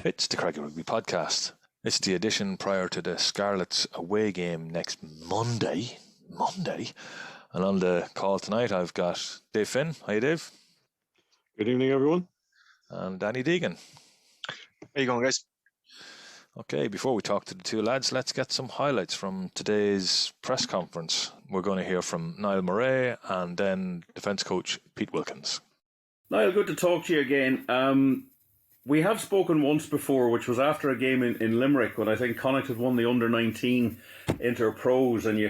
It's the Craggy Rugby Podcast. It's the edition prior to the Scarlets away game next Monday. And on the call tonight, I've got Dave Finn. Hi, Dave. Good evening, everyone. And Danny Deegan. How you going, guys? Okay, before we talk to the two lads, let's get some highlights from today's press conference. We're going to hear from Niall Murray and then defence coach Pete Wilkins. Niall, good to talk to you again. We have spoken once before, which was after a game in Limerick when I think Connacht had won the under-19 Inter-Pros, and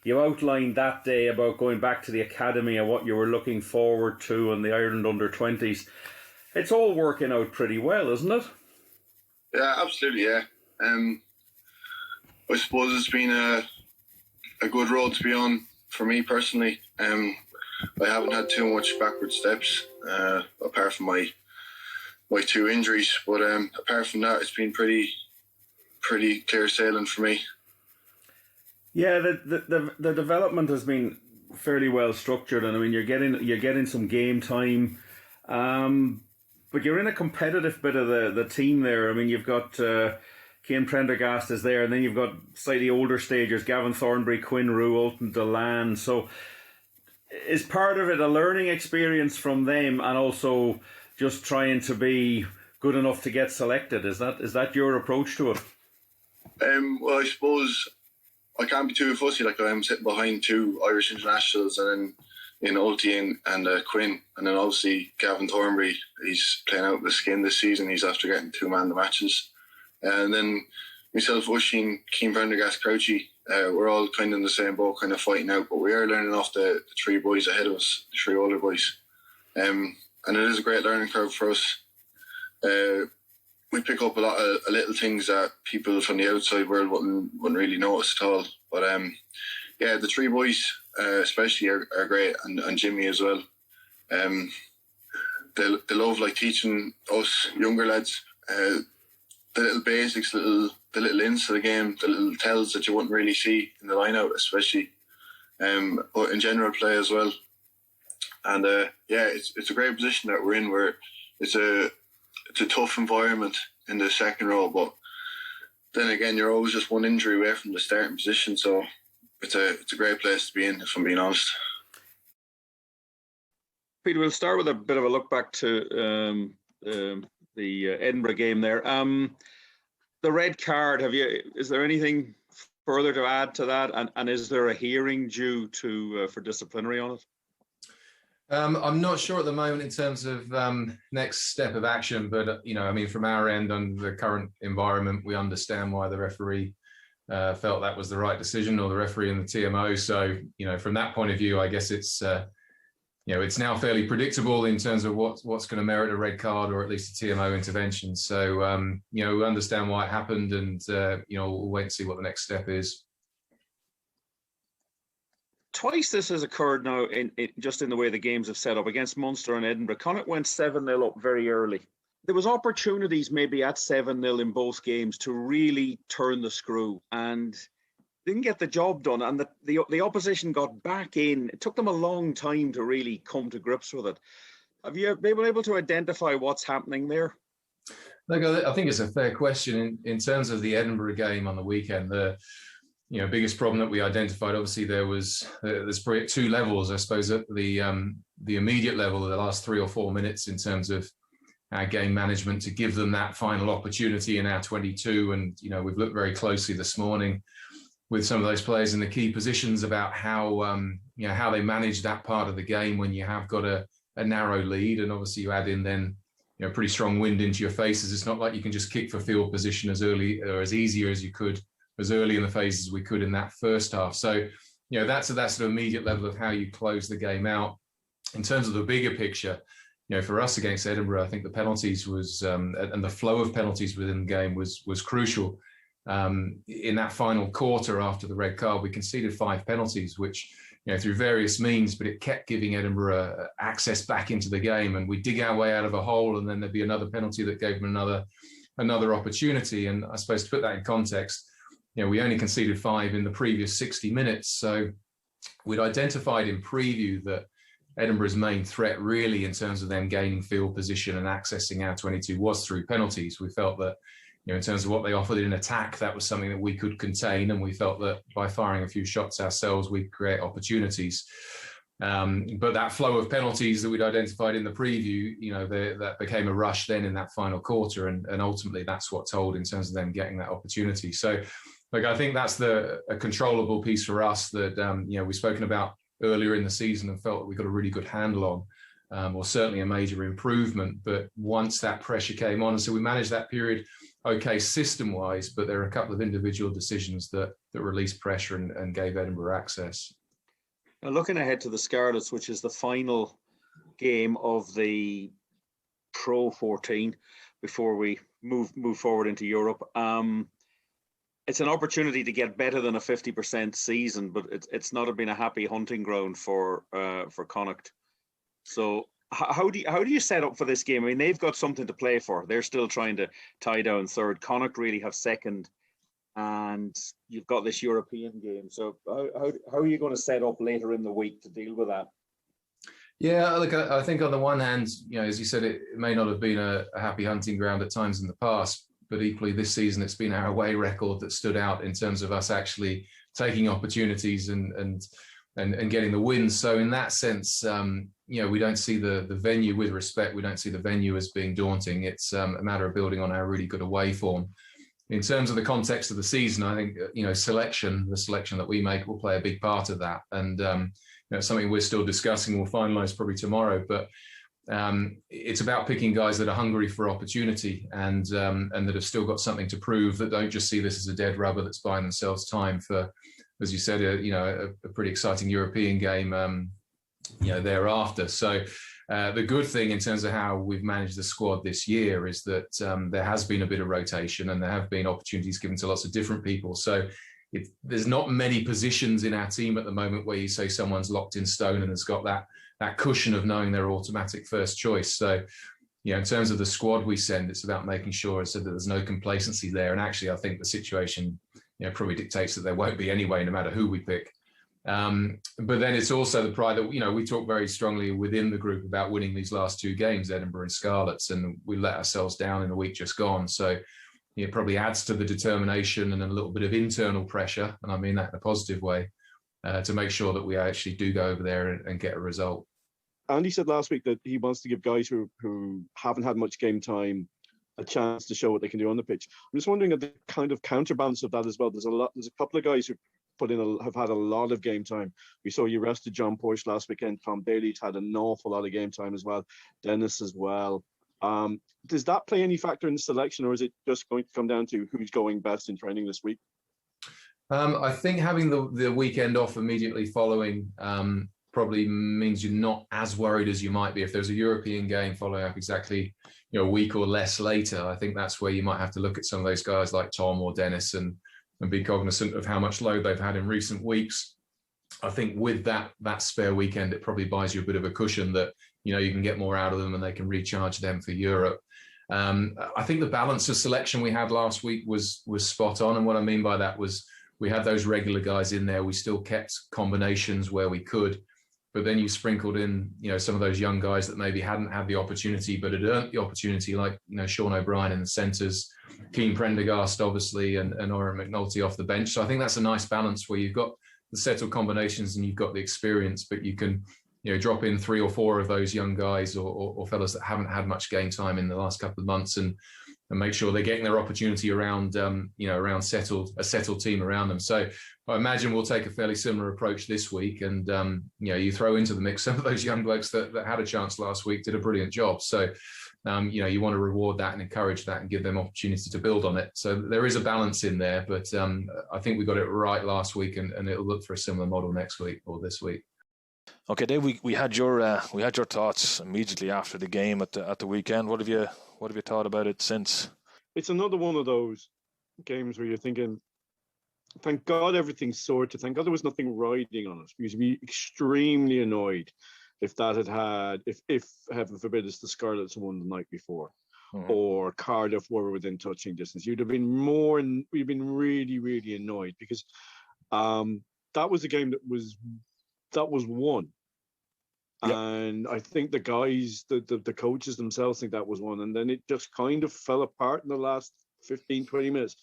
you outlined that day about going back to the academy and what you were looking forward to and the Ireland under-20s. It's all working out pretty well, isn't it? Yeah, absolutely, yeah. I suppose it's been a good road to be on for me personally. I haven't had too much backward steps, apart from my two injuries, but apart from that, it's been pretty clear sailing for me. Yeah, the development has been fairly well structured, and I mean you're getting some game time, but you're in a competitive bit of the team there. I mean you've got Cian Prendergast is there, and then you've got slightly older stagers, Gavin Thornbury, Quinn Rue, Ultan Delan. So is part of it a learning experience from them, and also just trying to be good enough to get selected? Is that your approach to it? Well, I suppose I can't be too fussy. Like I'm sitting behind two Irish internationals, and then in Ulti and Quinn, and then obviously Gavin Thornbury. He's playing out the skin this season. He's after getting 2-man the matches, and then myself, Usheen, Cian Prendergast, Crouchy. We're all kind of in the same boat, kind of fighting out. But we are learning off the three boys ahead of us, the three older boys. And it is a great learning curve for us. We pick up a lot of little things that people from the outside world wouldn't really notice at all. But yeah, the three boys especially are great, and Jimmy as well. They love like teaching us younger lads the little basics, the little ins to the game, the little tells that you wouldn't really see in the line out, especially, but in general play as well. And yeah, it's a great position that we're in, where it's a tough environment in the second row, but then again, you're always just one injury away from the starting position, so it's a great place to be in, if I'm being honest. Peter, we'll start with a bit of a look back to the Edinburgh game there. The red card, is there anything further to add to that, and is there a hearing due for disciplinary on it? I'm not sure at the moment in terms of next step of action, but I mean, from our end, under the current environment, we understand why the referee felt that was the right decision, or the referee and the TMO. So from that point of view, I guess it's it's now fairly predictable in terms of what's going to merit a red card, or at least a TMO intervention. So we understand why it happened, and we'll wait and see what the next step is. Twice this has occurred now, just in the way the games have set up against Munster and Edinburgh. Connacht went 7-0 up very early. There was opportunities maybe at 7-0 in both games to really turn the screw, and didn't get the job done. And the opposition got back in. It took them a long time to really come to grips with it. Have you been able to identify what's happening there? Look, I think it's a fair question in terms of the Edinburgh game on the weekend. The biggest problem that we identified, obviously there's probably at two levels, I suppose. At the immediate level of the last 3 or 4 minutes in terms of our game management to give them that final opportunity in our 22. And, we've looked very closely this morning with some of those players in the key positions about how they manage that part of the game when you have got a narrow lead. And obviously you add in then, pretty strong wind into your faces. It's not like you can just kick for field position as early or as easy as you could, as early in the phases as we could in that first half. So, that's that sort of immediate level of how you close the game out. In terms of the bigger picture, for us against Edinburgh, I think the penalties was, and the flow of penalties within the game was crucial. In that final quarter after the red card, we conceded 5 penalties, which, through various means, but it kept giving Edinburgh access back into the game. And we dig our way out of a hole, and then there'd be another penalty that gave them another opportunity. And I suppose to put that in context, we only conceded 5 in the previous 60 minutes. So we'd identified in preview that Edinburgh's main threat really in terms of them gaining field position and accessing our 22 was through penalties. We felt that, in terms of what they offered in attack, that was something that we could contain. And we felt that by firing a few shots ourselves, we'd create opportunities. But that flow of penalties that we'd identified in the preview, that became a rush then in that final quarter. And ultimately, that's what told in terms of them getting that opportunity. So, I think that's a controllable piece for us that, we've spoken about earlier in the season and felt that we got a really good handle on, or certainly a major improvement. But once that pressure came on, and so we managed that period okay system-wise, but there are a couple of individual decisions that released pressure and gave Edinburgh access. Now, looking ahead to the Scarlets, which is the final game of the Pro 14 before we move forward into Europe, it's an opportunity to get better than a 50% season, but it's not been a happy hunting ground for Connacht. So how do you set up for this game? I mean, they've got something to play for. They're still trying to tie down third. Connacht really have second, and you've got this European game. So how are you going to set up later in the week to deal with that? Yeah, look, I think on the one hand, as you said, it may not have been a happy hunting ground at times in the past, but equally this season, it's been our away record that stood out in terms of us actually taking opportunities and getting the wins. So in that sense, we don't see the venue, with respect, we don't see the venue as being daunting. It's a matter of building on our really good away form. In terms of the context of the season, I think, the selection that we make will play a big part of that. And it's something we're still discussing. We'll finalise probably tomorrow, but it's about picking guys that are hungry for opportunity and that have still got something to prove, that don't just see this as a dead rubber that's buying themselves time for, as you said, a pretty exciting European game, thereafter. So the good thing in terms of how we've managed the squad this year is that there has been a bit of rotation and there have been opportunities given to lots of different people. So there's not many positions in our team at the moment where you say someone's locked in stone and has got that cushion of knowing their automatic first choice. So, in terms of the squad we send, it's about making sure that there's no complacency there. And actually, I think the situation, probably dictates that there won't be anyway, no matter who we pick. But then it's also the pride that, we talk very strongly within the group about winning these last 2 games, Edinburgh and Scarlets, and we let ourselves down in the week just gone. So it probably adds to the determination and a little bit of internal pressure, and I mean that in a positive way, to make sure that we actually do go over there and get a result. Andy said last week that he wants to give guys who haven't had much game time a chance to show what they can do on the pitch. I'm just wondering at the kind of counterbalance of that as well. There's a couple of guys who have had a lot of game time. We saw you rested John Porsche last weekend. Tom Daly's had an awful lot of game time as well. Dennis as well. Does that play any factor in the selection, or is it just going to come down to who's going best in training this week? I think having the weekend off immediately following probably means you're not as worried as you might be if there's a European game following up exactly a week or less later. I think that's where you might have to look at some of those guys like Tom or Dennis and be cognizant of how much load they've had in recent weeks. I think with that spare weekend, it probably buys you a bit of a cushion that you can get more out of them and they can recharge them for Europe. I think the balance of selection we had last week was spot on, and what I mean by that was we had those regular guys in there. We still kept combinations where we could, but then you sprinkled in, some of those young guys that maybe hadn't had the opportunity, but had earned the opportunity, like, Sean O'Brien in the centres, Keane Prendergast, obviously, and Oren McNulty off the bench. So I think that's a nice balance where you've got the settled combinations and you've got the experience, but you can, drop in 3 or 4 of those young guys or fellas that haven't had much game time in the last couple of months and make sure they're getting their opportunity around, around a settled team around them. So I imagine we'll take a fairly similar approach this week. And, you throw into the mix some of those young blokes that had a chance last week, did a brilliant job. So, you want to reward that and encourage that and give them opportunity to build on it. So there is a balance in there, but I think we got it right last week and it'll look for a similar model next week or this week. Okay, Dave, we had your thoughts immediately after the game at the weekend. What have you thought about it since? It's another one of those games where you're thinking, thank God everything's sorted. Thank God there was nothing riding on us. Because we'd be extremely annoyed if that if heaven forbid, it's the Scarlets won the night before. or Cardiff were within touching distance. We'd been really, really annoyed because that was a game that was won. Yep. And I think the guys, the coaches themselves think that was one. And then it just kind of fell apart in the last 15, 20 minutes.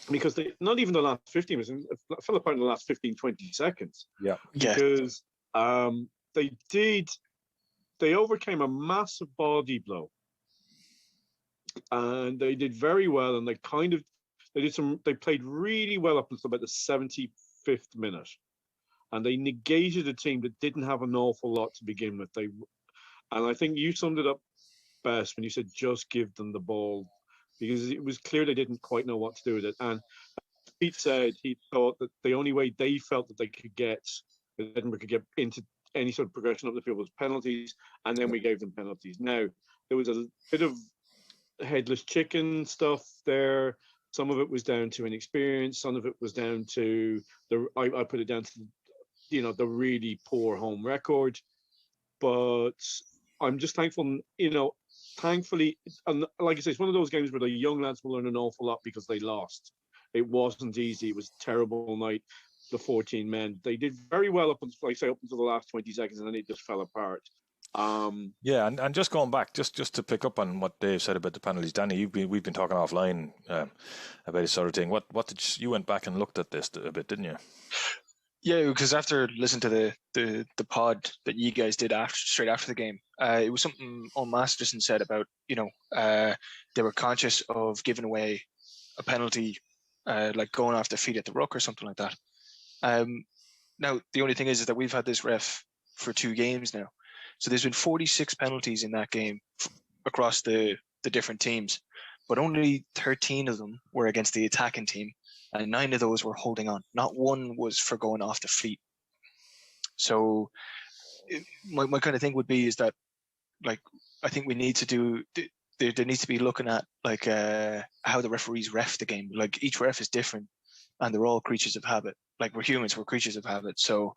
Because not even the last 15 minutes, it fell apart in the last 15, 20 seconds. Yeah. Because they overcame a massive body blow. And they did very well. And they played really well up until about the 75th minute. And they negated a team that didn't have an awful lot to begin with. And I think you summed it up best when you said just give them the ball, because it was clear they didn't quite know what to do with it. And Pete said he thought that the only way they felt that Edinburgh could get into any sort of progression up the field was penalties, and then we gave them penalties. Now, there was a bit of headless chicken stuff there. Some of it was down to inexperience. Some of it was down to I put it down to the really poor home record. But I'm just thankful, thankfully, and like I say, it's one of those games where the young lads will learn an awful lot because they lost. It wasn't easy. It was a terrible night. The 14 men, they did very well up until the last 20 seconds, and then it just fell apart. Yeah, and just going back, just to pick up on what Dave said about the penalties, Danny, we've been talking offline about this sort of thing. What did you went back and looked at this a bit, didn't you? Yeah, because after listening to the pod that you guys did straight after the game, it was something on Masterson said about they were conscious of giving away a penalty, like going off their feet at the ruck or something like that. Now the only thing is that we've had this ref for 2 games now, so there's been 46 penalties in that game across the different teams, but only 13 of them were against the attacking team. And 9 of those were holding on. Not one was for going off the feet. So my kind of thing would be is that, like, I think we need to do, there needs to be looking at, like, how the referees ref the game. Like, each ref is different, and they're all creatures of habit. Like, we're humans, we're creatures of habit. So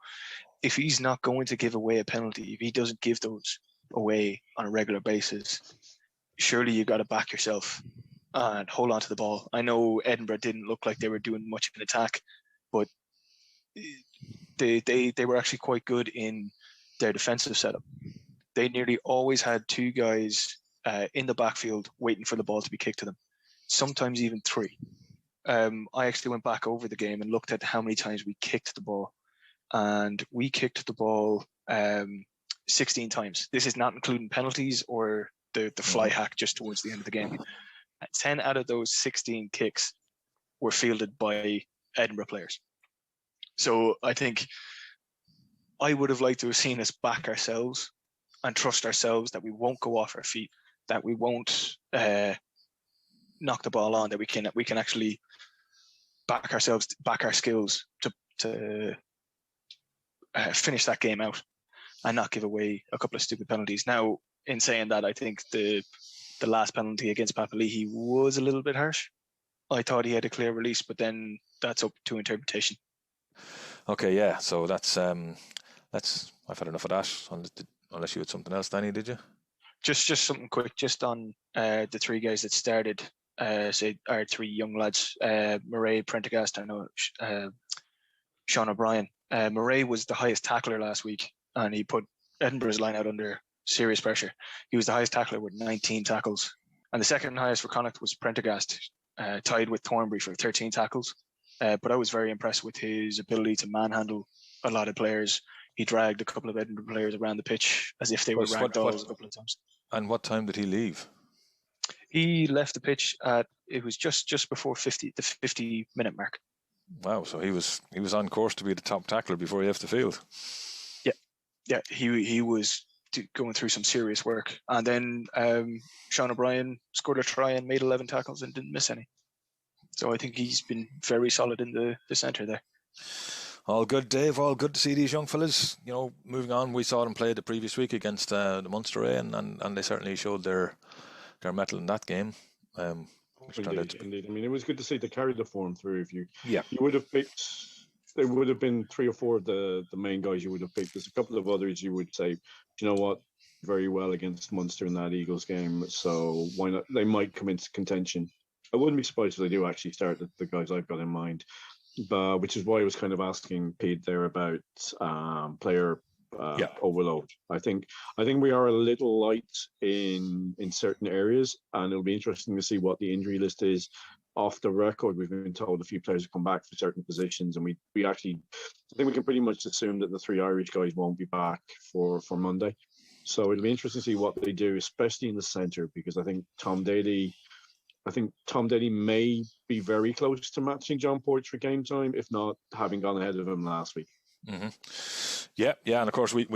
if he's not going to give away a penalty, if he doesn't give those away on a regular basis, surely you got to back yourself and hold on to the ball. I know Edinburgh didn't look like they were doing much of an attack, but they were actually quite good in their defensive setup. They nearly always had 2 guys in the backfield waiting for the ball to be kicked to them, sometimes even 3. I actually went back over the game and looked at how many times we kicked the ball, and we kicked the ball 16 times. This is not including penalties or the fly hack just towards the end of the game. 10 out of those 16 kicks were fielded by Edinburgh players. So I think I would have liked to have seen us back ourselves and trust ourselves that we won't go off our feet, that we won't knock the ball on, that we can actually back ourselves, back our skills to finish that game out and not give away a couple of stupid penalties. Now, in saying that, I think the last penalty against Papali'i was a little bit harsh. I thought he had a clear release, but then that's up to interpretation. Okay, yeah. So that's I've had enough of that. Unless you had something else, Danny, did you? Just something quick, just on the 3 guys that started. Say our 3 young lads, Murray, Prendergast, I know Sean O'Brien. Murray was the highest tackler last week, and he put Edinburgh's line out under serious pressure. He was the highest tackler with 19 tackles. And the second highest for Connacht was Prendergast, tied with Thornbury for 13 tackles. But I was very impressed with his ability to manhandle a lot of players. He dragged a couple of Edinburgh players around the pitch as if they were rag dolls a couple of times. And what time did he leave? He left the pitch it was just before the 50-minute mark. Wow, so he was on course to be the top tackler before he left the field. Yeah, he was going through some serious work. And then Sean O'Brien scored a try and made 11 tackles and didn't miss any. So I think he's been very solid in the centre there. All good, Dave. All good to see these young fellas. Moving on, we saw them play the previous week against the Munster and they certainly showed their mettle in that game. Indeed. I mean, it was good to see they carried the form through. If you would have picked, there would have been 3 or 4 of the main guys you would have picked. There's a couple of others you would say, you know what, very well against Munster in that Eagles game. So why not? They might come into contention. I wouldn't be surprised if they do actually start the guys I've got in mind. But which is why I was kind of asking Pete there about player overload. I think we are a little light in certain areas, and it'll be interesting to see what the injury list is. Off the record, we've been told a few players have come back for certain positions, and we actually, I think we can pretty much assume that the 3 Irish guys won't be back for Monday. So it'll be interesting to see what they do, especially in the centre, because I think Tom Daly may be very close to matching John Porch for game time, if not having gone ahead of him last week. Mm-hmm. Yeah, and of course we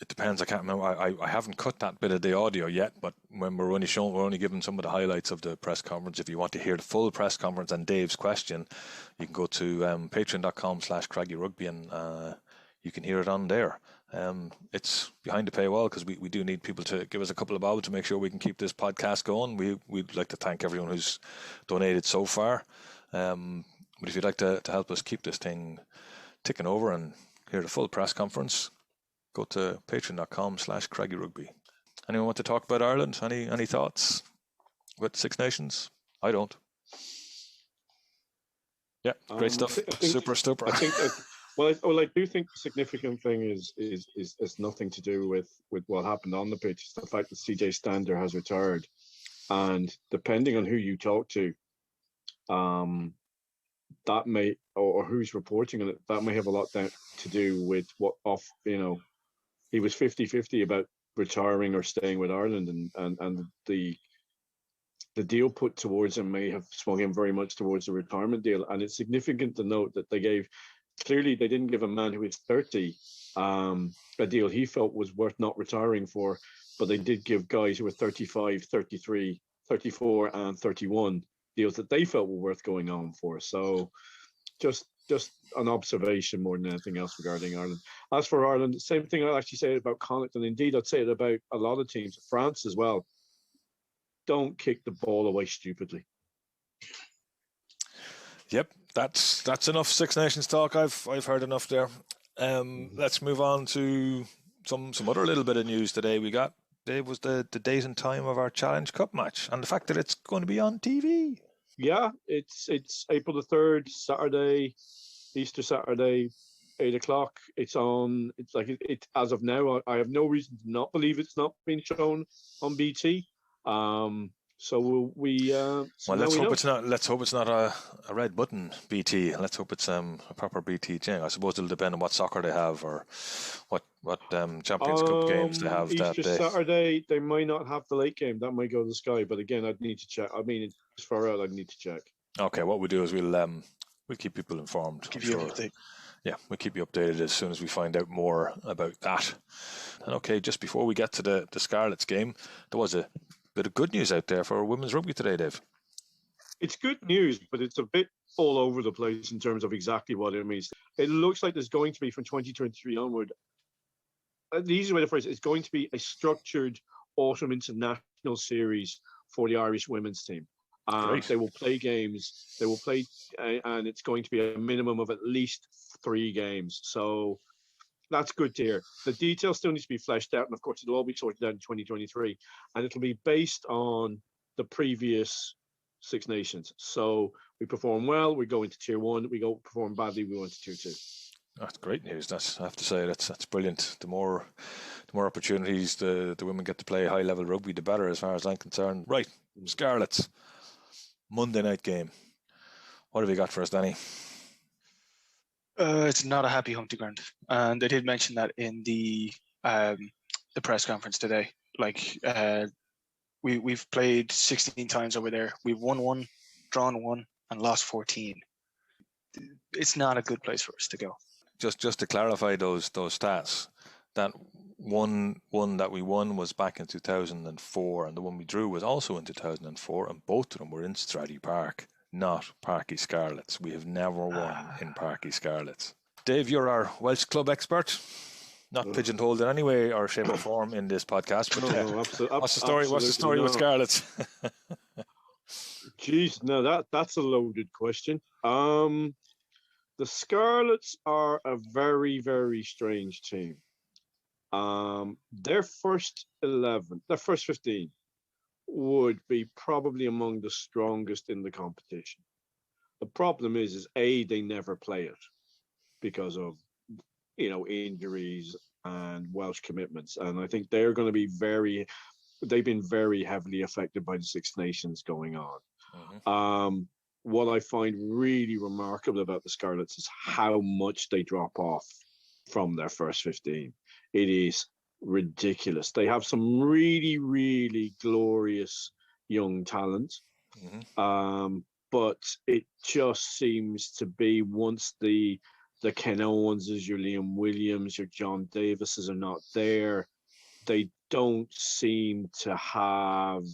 it depends. I can't remember. I haven't cut that bit of the audio yet, but when we're only giving some of the highlights of the press conference. If you want to hear the full press conference and Dave's question, you can go to patreon.com/CraggyRugby and you can hear it on there. It's behind the paywall because we do need people to give us a couple of bob to make sure we can keep this podcast going. We'd like to thank everyone who's donated so far. But if you'd like to help us keep this thing ticking over and hear the full press conference, go to patreon.com/CraggyRugby. Anyone want to talk about Ireland? Any thoughts with Six Nations? I don't. Yeah, great stuff. Super. I think I do think the significant thing is nothing to do with what happened on the pitch. It's the fact that CJ Stander has retired, and depending on who you talk to, that may or who's reporting on it, that may have a lot to do with he was 50-50 about retiring or staying with Ireland, and the deal put towards him may have swung him very much towards the retirement deal. And it's significant to note that they didn't give a man who is 30 a deal he felt was worth not retiring for, but they did give guys who were 35, 33, 34 and 31 deals that they felt were worth going on for. So just an observation more than anything else regarding Ireland. As for Ireland, same thing I'd actually say about Connacht, and indeed I'd say it about a lot of teams, France as well. Don't kick the ball away stupidly. Yep, that's enough Six Nations talk. I've heard enough there. Let's move on to some other little bit of news today. We got, Dave, was the date and time of our Challenge Cup match and the fact that it's going to be on TV. Yeah, it's April the 3rd, Saturday, Easter Saturday, 8 o'clock. It's on. It's like it as of now. I have no reason to not believe it's not being shown on BT. So let's hope it's not a red button BT. Let's hope it's a proper BT thing. I suppose it'll depend on what soccer they have or what Champions Cup games they have Easter that day. Saturday, they might not have the late game. That might go to the Sky. But again, I'd need to check. I mean, as far out, I'd need to check. Okay, what we do is we'll keep people informed. Give you an update. Yeah, we'll keep you updated as soon as we find out more about that. And okay, just before we get to the Scarlets game, there was a bit of good news out there for women's rugby today, Dave. It's good news, but it's a bit all over the place in terms of exactly what it means. It looks like there's going to be, from 2023 onward, the easy way to phrase it, it's going to be a structured autumn international series for the Irish women's team. They will play games. And it's going to be a minimum of at least 3 games. So that's good to hear. The details still need to be fleshed out, and of course, it'll all be sorted out in 2023, and it'll be based on the previous Six Nations. So we perform well, we go into Tier 1. We go perform badly, we go into Tier 2. That's great news. I have to say that's brilliant. The more opportunities the women get to play high level rugby, the better, as far as I'm concerned. Right, Scarlets, Monday night game. What have you got for us, Danny? It's not a happy home to ground, and they did mention that in the press conference today. Like we've played 16 times over there. We've won 1, drawn 1, and lost 14. It's not a good place for us to go. Just to clarify those stats, that one that we won was back in 2004, and the one we drew was also in 2004, and both of them were in Stradey Park, not Parc y Scarlets. We have never won in Parc y Scarlets. Dave, you're our Welsh club expert. Not pigeonholed in any way or shape or form in this podcast, but what's the story? What's the story with Scarlets? Jeez, no, that's a loaded question. The Scarlets are a very, very strange team. Their first 11, their first 15 would be probably among the strongest in the competition. The problem is A, they never play it because of, injuries and Welsh commitments. And I think they're going to be they've been very heavily affected by the Six Nations going on. Mm-hmm. What I find really remarkable about the Scarlets is how much they drop off from their first 15. It is ridiculous. They have some really, really glorious young talent. Mm-hmm. But it just seems to be once the Ken Owenses, your Liam Williams, your John Davises are not there, they don't seem to have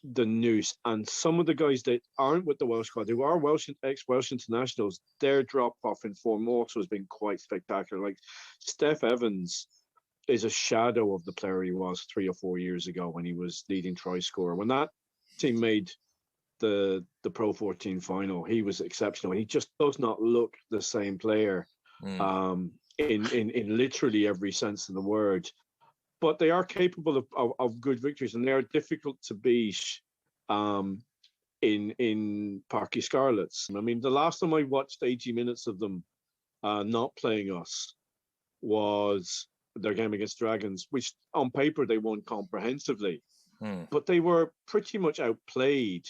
the noose. And some of the guys that aren't with the Welsh squad, who are ex-Welsh internationals, their drop-off in form also has been quite spectacular. Like Steph Evans is a shadow of the player he was 3 or 4 years ago when he was leading try scorer. When that team made the Pro 14 final, he was exceptional. He just does not look the same player in literally every sense of the word. But they are capable of good victories, and they are difficult to beat in Parc y Scarlets. I mean, the last time I watched 80 minutes of them not playing us was their game against Dragons, which on paper they won comprehensively. But they were pretty much outplayed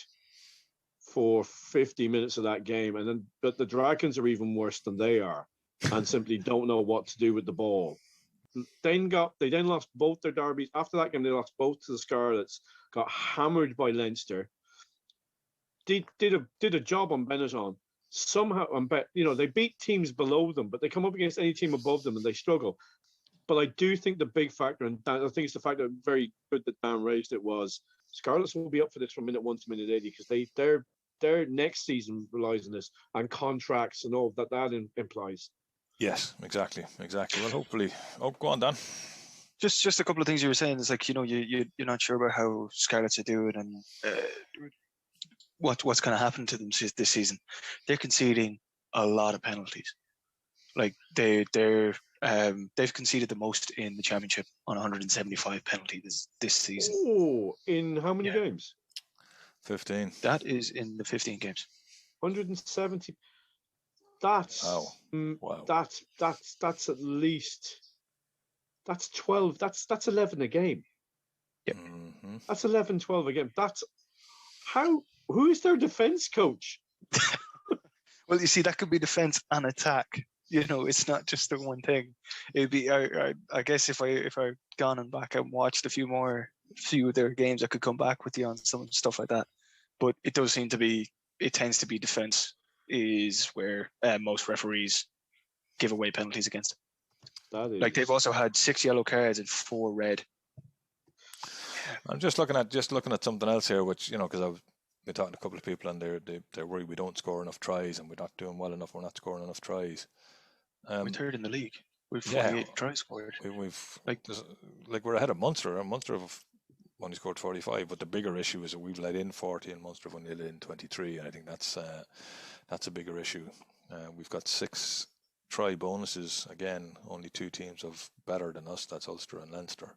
for 50 minutes of that game. But the Dragons are even worse than they are and simply don't know what to do with the ball. They then lost both their derbies. After that game, they lost both to the Scarlets, got hammered by Leinster, did a job on Benetton. Somehow, they beat teams below them, but they come up against any team above them and they struggle. But I do think the big factor, and I think it's the fact that very good that Dan raised it, was Scarlets will be up for this from minute 1 to minute 80 because their next season relies on this and contracts and all that implies. Yes, exactly. Well, hopefully. Oh, go on, Dan. Just a couple of things you were saying. It's like, you're not sure about how Scarlets are doing and what's going to happen to them this season. They're conceding a lot of penalties. Like they've conceded the most in the championship on 175 penalties this season. Oh, in how many games? 15. That is in the 15 games. 170. That's wow. That's at least 12. That's 11 a game. Yep. Mm-hmm. That's 11, 12 a game. That's who is their defense coach? Well, you see, that could be defense and attack. It's not just the one thing. It'd be, I guess, if I've gone and back and watched a few of their games, I could come back with you on some stuff like that. But it does seem to be. It tends to be defense is where most referees give away penalties against. That is... Like they've also had 6 yellow cards and 4 red. I'm just looking at something else here, which because I've been talking to a couple of people and they're worried we don't score enough tries and we're not doing well enough. We're not scoring enough tries. We're third in the league. We've 48 tries scored. We're ahead of Munster. Munster have only scored 45, but the bigger issue is that we've let in 40 and Munster have only let in 23, and I think that's a bigger issue. We've got 6 try bonuses. Again, only 2 teams have better than us. That's Ulster and Leinster.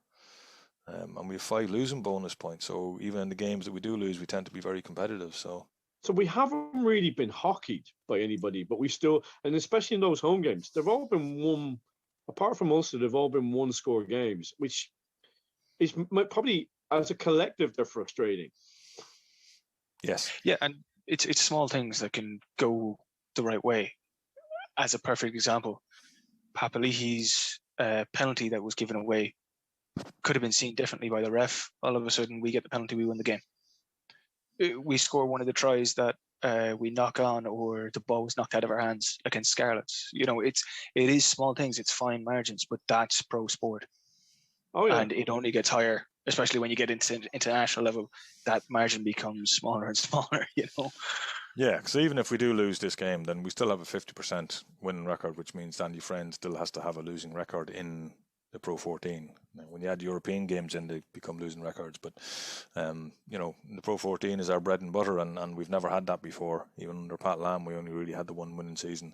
And we have 5 losing bonus points. So even in the games that we do lose, we tend to be very competitive. So we haven't really been hockeyed by anybody, but we still, and especially in those home games, they've all been one, apart from Ulster, they've all been 1-score games, which is probably, as a collective, they're frustrating. Yes. Yeah, and it's small things that can go the right way. As a perfect example, Papalihi's penalty that was given away could have been seen differently by the ref. All of a sudden, we get the penalty, we win the game. We score one of the tries that we knock on, or the ball was knocked out of our hands against Scarlets. It is small things, it's fine margins, but that's pro sport. Oh yeah, and it only gets higher, especially when you get into international level. That margin becomes smaller and smaller. Yeah, because even if we do lose this game, then we still have a 50% winning record, which means Danny Friend still has to have a losing record in the Pro 14. Now, when you add European games in, they become losing records. But the Pro 14 is our bread and butter, and we've never had that before. Even under Pat Lam, we only really had the one winning season.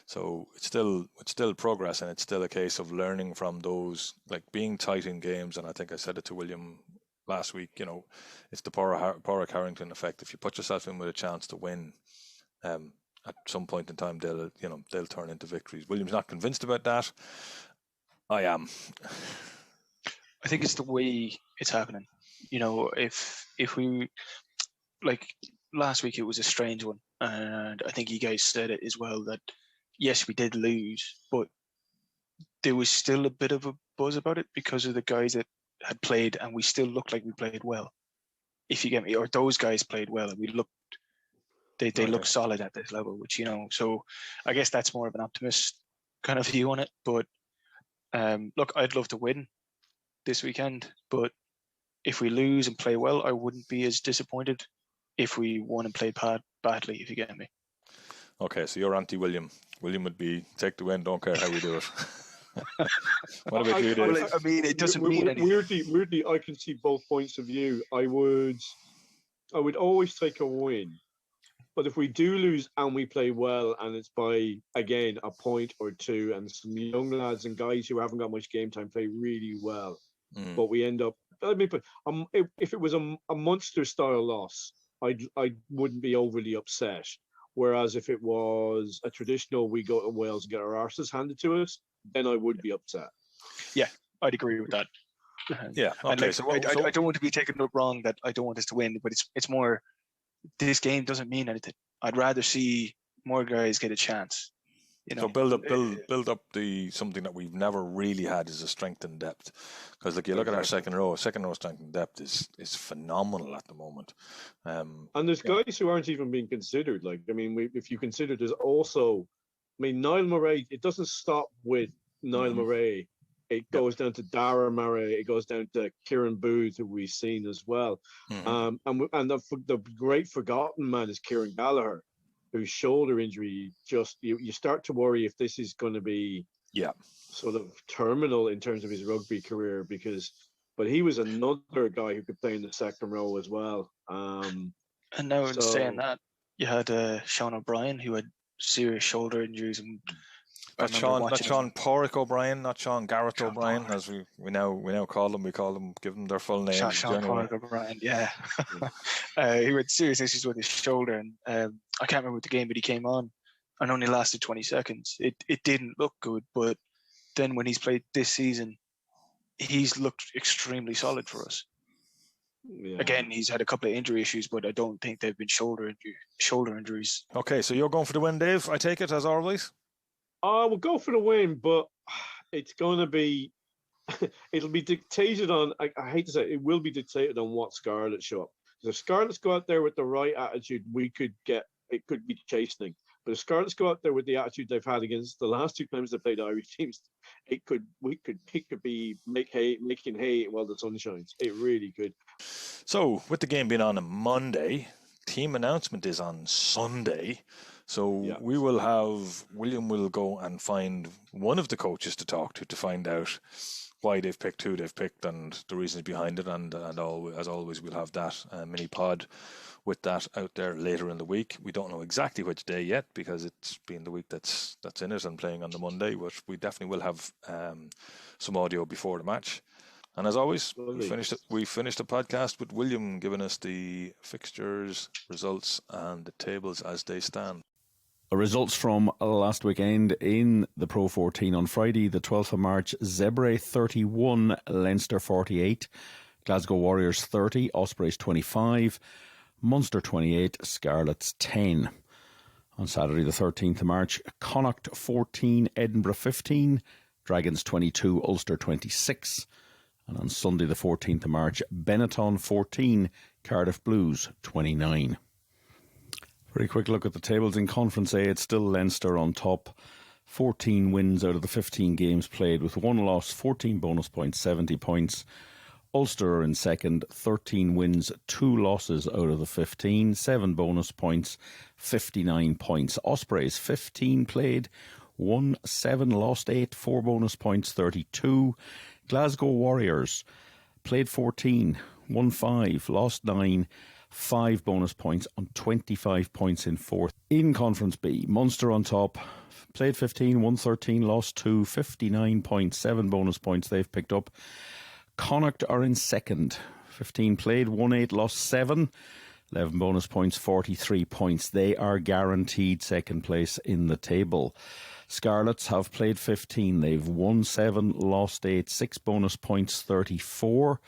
So it's still progress, and it's still a case of learning from those, like being tight in games. And I think I said it to William last week. It's the Porrick Harrington effect. If you put yourself in with a chance to win, at some point in time they'll turn into victories. William's not convinced about that. I am. I think it's the way it's happening. If we, like last week, it was a strange one, and I think you guys said it as well, that yes, we did lose, but there was still a bit of a buzz about it because of the guys that had played, and we still looked like we played well. If you get me, or those guys played well, and we looked. They look solid at this level, which so I guess that's more of an optimist kind of view on it. But look, I'd love to win this weekend, but if we lose and play well, I wouldn't be as disappointed if we won and played badly, if you get me. Okay, so you're anti-William. William would be take the win, don't care how we do it. What about you, Dave? I mean, it doesn't mean anything. Weirdly, I can see both points of view. I would always take a win. But if we do lose and we play well, and it's by, again, a point or two, and some young lads and guys who haven't got much game time play really well, but we end up, if it was a Munster-style loss, I wouldn't be overly upset. Whereas if it was a traditional, we go to Wales and get our arses handed to us, then I would be upset. Yeah, I'd agree with that. Yeah, okay. I don't want to be taken up wrong that I don't want us to win, but it's more, this game doesn't mean anything. I'd rather see more guys get a chance. So build up the something that we've never really had is a strength and depth. Because you look at our second row strength and depth is phenomenal at the moment. And there's guys who aren't even being considered. If you consider, there's also, Niall Murray. It doesn't stop with Niall Murray. It goes down to Dara Murray. It goes down to Kieran Booth, who we've seen as well. And the great forgotten man is Kieran Gallagher, whose shoulder injury just you start to worry if this is going to be sort of terminal in terms of his rugby career, but he was another guy who could play in the second row as well. And now in saying that, you had Sean O'Brien, who had serious shoulder injuries, and not Sean Porrick O'Brien, not Sean Garrett O'Brien, as we now call them. We call them, give them their full name. Sean Porrick O'Brien, yeah. He had serious issues with his shoulder, and I can't remember the game, but he came on and only lasted 20 seconds. It didn't look good, but then when he's played this season, he's looked extremely solid for us. Yeah. Again, he's had a couple of injury issues, but I don't think they've been shoulder injuries. Okay, so you're going for the win, Dave, I take it, as always? We'll go for the win, but it's going to be, it'll be dictated on, I hate to say it will be dictated on what Scarlets show up. If Scarlets go out there with the right attitude, it could be chastening. But if Scarlets go out there with the attitude they've had against the last two times they played Irish teams, it could be making hay while the sun shines. It really could. So with the game being on a Monday, team announcement is on Sunday. So William will go and find one of the coaches to talk to find out why they've picked who they've picked and the reasons behind it. And as always, we'll have that mini pod with that out there later in the week. We don't know exactly which day yet because it's been the week that's in it and playing on the Monday, but we definitely will have some audio before the match. And as always, we finished the podcast with William giving us the fixtures, results, and the tables as they stand. The results from last weekend in the Pro 14 on Friday, the 12th of March, Zebre 31, Leinster 48, Glasgow Warriors 30, Ospreys 25, Munster 28, Scarlets 10. On Saturday the 13th of March, Connacht 14, Edinburgh 15, Dragons 22, Ulster 26. And on Sunday the 14th of March, Benetton 14, Cardiff Blues 29. Very quick look at the tables in Conference A. It's still Leinster on top. 14 wins out of the 15 games played with one loss, 14 bonus points, 70 points. Ulster are in second, 13 wins, 2 losses out of the 15, 7 bonus points, 59 points. Ospreys, 15 played, won 7, lost 8, 4 bonus points, 32. Glasgow Warriors played 14, won 5, lost 9, 5 bonus points on 25 points in 4th. In Conference B, Munster on top, played 15, won 13, lost 2, 59 points, 7 bonus points they've picked up. Connacht are in 2nd, 15 played, won 8, lost 7, 11 bonus points, 43 points. They are guaranteed 2nd place in the table. Scarlets have played 15, they've won 7, lost 8, 6 bonus points, 34.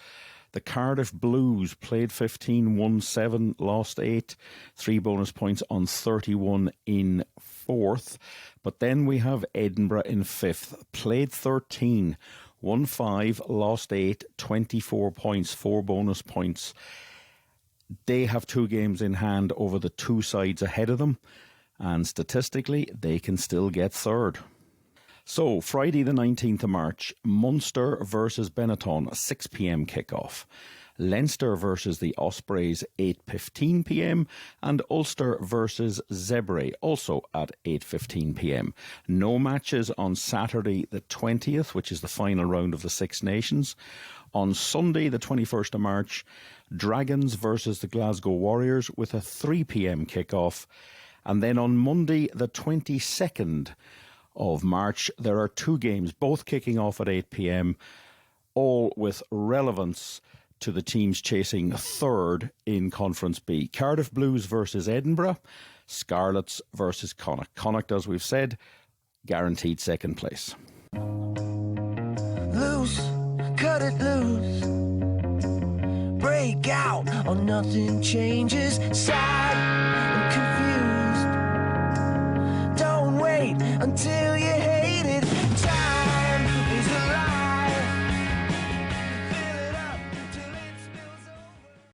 The Cardiff Blues played 15, won 7, lost 8, 3 bonus points on 31 in 4th. But then we have Edinburgh in 5th, played 13, won 5, lost 8, 24 points, 4 bonus points. They have 2 games in hand over the 2 sides ahead of them, and statistically, they can still get 3rd. So, Friday the 19th of March, Munster versus Benetton, 6 p.m. kickoff. Leinster versus the Ospreys, 8:15 p.m. and Ulster versus Zebre, also at 8:15 p.m. No matches on Saturday the 20th, which is the final round of the Six Nations. On Sunday the 21st of March, Dragons versus the Glasgow Warriors with a 3 p.m. kickoff. And then on Monday the 22nd of March, there are 2 games, both kicking off at 8 p.m, all with relevance to the teams chasing 3rd in Conference B. Cardiff Blues versus Edinburgh, Scarlets versus Connacht. Connacht, as we've said, guaranteed 2nd place. Loose, cut it loose. Break out or nothing changes. Side